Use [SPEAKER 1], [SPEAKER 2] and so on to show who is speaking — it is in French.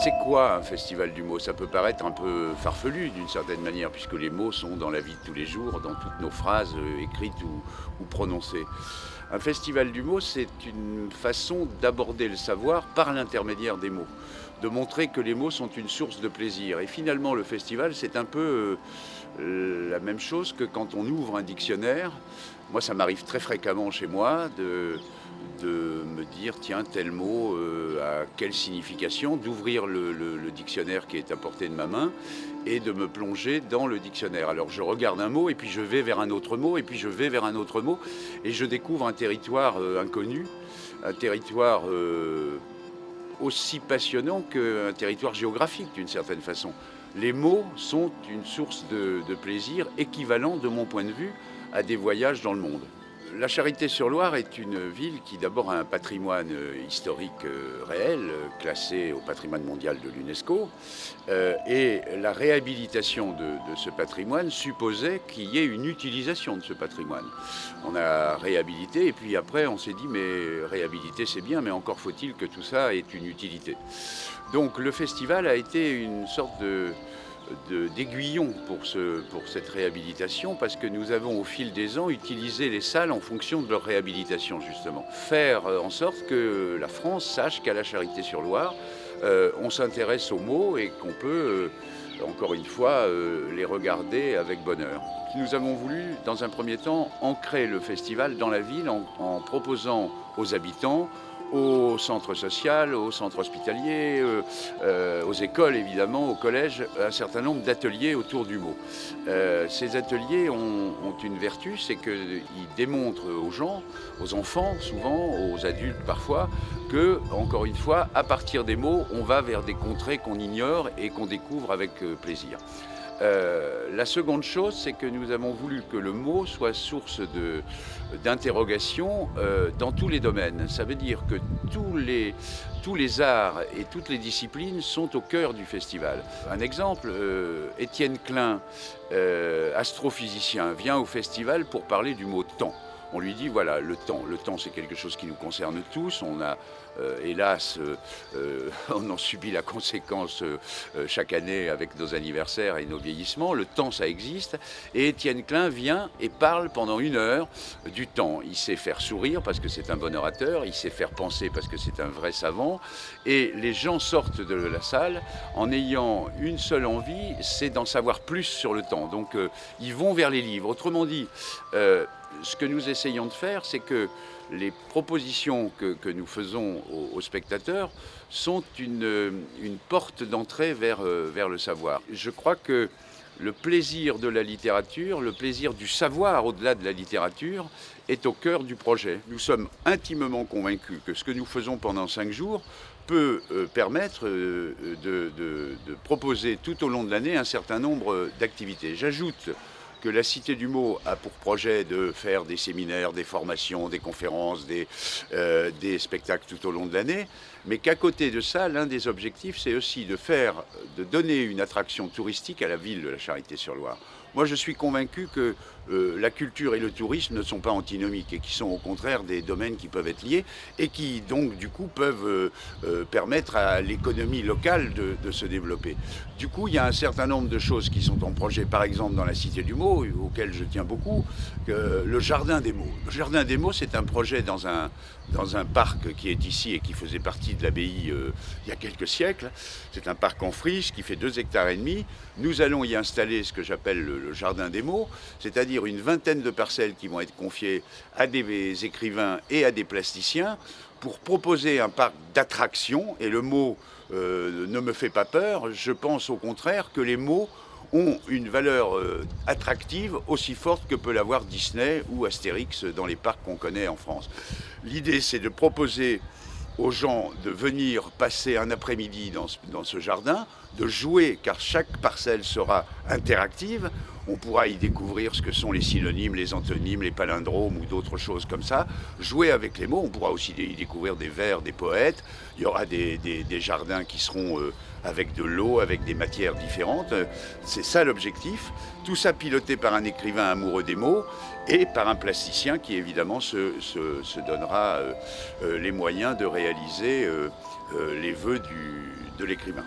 [SPEAKER 1] C'est quoi un festival du mot? Ça peut paraître un peu farfelu d'une certaine manière, puisque les mots sont dans la vie de tous les jours, dans toutes nos phrases écrites ou prononcées. Un festival du mot, c'est une façon d'aborder le savoir par l'intermédiaire des mots, de montrer que les mots sont une source de plaisir. Et finalement, le festival, c'est un peu la même chose que quand on ouvre un dictionnaire. Moi, ça m'arrive très fréquemment chez moi de me dire, tiens, tel mot a quelle signification, d'ouvrir le dictionnaire qui est à portée de ma main et de me plonger dans le dictionnaire. Alors je regarde un mot et puis je vais vers un autre mot et puis je vais vers un autre mot et je découvre un territoire inconnu, un territoire aussi passionnant qu'un territoire géographique d'une certaine façon. Les mots sont une source de plaisir équivalent, de mon point de vue, à des voyages dans le monde. La Charité-sur-Loire est une ville qui d'abord a un patrimoine historique réel, classé au patrimoine mondial de l'UNESCO, et la réhabilitation de ce patrimoine supposait qu'il y ait une utilisation de ce patrimoine. On a réhabilité et puis après on s'est dit mais réhabiliter c'est bien, mais encore faut-il que tout ça ait une utilité. Donc le festival a été une sorte d'aiguillon pour cette réhabilitation parce que nous avons au fil des ans utilisé les salles en fonction de leur réhabilitation justement. Faire en sorte que la France sache qu'à la Charité-sur-Loire, on s'intéresse aux mots et qu'on peut, encore une fois, les regarder avec bonheur. Nous avons voulu, dans un premier temps, ancrer le festival dans la ville en proposant aux habitants, au centre social, au centre hospitalier, aux écoles évidemment, au collège, un certain nombre d'ateliers autour du mot. Ces ateliers ont une vertu, c'est qu'ils démontrent aux gens, aux enfants souvent, aux adultes parfois, que, encore une fois, à partir des mots, on va vers des contrées qu'on ignore et qu'on découvre avec plaisir. La seconde chose, c'est que nous avons voulu que le mot soit source d'interrogation dans tous les domaines. Ça veut dire que tous les arts et toutes les disciplines sont au cœur du festival. Un exemple, Étienne Klein, astrophysicien, vient au festival pour parler du mot temps. On lui dit, voilà, le temps. Le temps, c'est quelque chose qui nous concerne tous. On a, hélas, on en subit la conséquence chaque année avec nos anniversaires et nos vieillissements. Le temps, ça existe. Et Étienne Klein vient et parle pendant 1 heure du temps. Il sait faire sourire parce que c'est un bon orateur. Il sait faire penser parce que c'est un vrai savant. Et les gens sortent de la salle en ayant une seule envie, c'est d'en savoir plus sur le temps. Donc, ils vont vers les livres. Autrement dit, ce que nous essayons de faire, c'est que les propositions que nous faisons aux spectateurs sont une porte d'entrée vers le savoir. Je crois que le plaisir de la littérature, le plaisir du savoir au-delà de la littérature, est au cœur du projet. Nous sommes intimement convaincus que ce que nous faisons pendant 5 jours peut permettre de proposer tout au long de l'année un certain nombre d'activités. J'ajoute que la Cité du Mot a pour projet de faire des séminaires, des formations, des conférences, des spectacles tout au long de l'année, mais qu'à côté de ça, l'un des objectifs, c'est aussi de donner une attraction touristique à la ville de la Charité-sur-Loire. Moi, je suis convaincu que la culture et le tourisme ne sont pas antinomiques et qui sont au contraire des domaines qui peuvent être liés et qui donc du coup peuvent permettre à l'économie locale de se développer. Du coup, il y a un certain nombre de choses qui sont en projet, par exemple dans la Cité du Mot, auquel je tiens beaucoup, le Jardin des Mots. Le Jardin des Mots, c'est un projet dans un parc qui est ici et qui faisait partie de l'abbaye il y a quelques siècles. C'est un parc en friche qui fait 2,5 hectares. Nous allons y installer ce que j'appelle le Jardin des Mots, c'est-à-dire une vingtaine de parcelles qui vont être confiées à des écrivains et à des plasticiens pour proposer un parc d'attractions. Et le mot ne me fait pas peur. Je pense au contraire que les mots ont une valeur attractive aussi forte que peut l'avoir Disney ou Astérix dans les parcs qu'on connaît en France. L'idée, c'est de proposer aux gens de venir passer un après-midi dans ce jardin, de jouer, car chaque parcelle sera interactive. On pourra y découvrir ce que sont les synonymes, les antonymes, les palindromes ou d'autres choses comme ça. Jouer avec les mots, on pourra aussi y découvrir des vers, des poètes. Il y aura des jardins qui seront avec de l'eau, avec des matières différentes. C'est ça l'objectif. Tout ça piloté par un écrivain amoureux des mots et par un plasticien qui évidemment se donnera les moyens de réaliser les vœux de l'écrivain.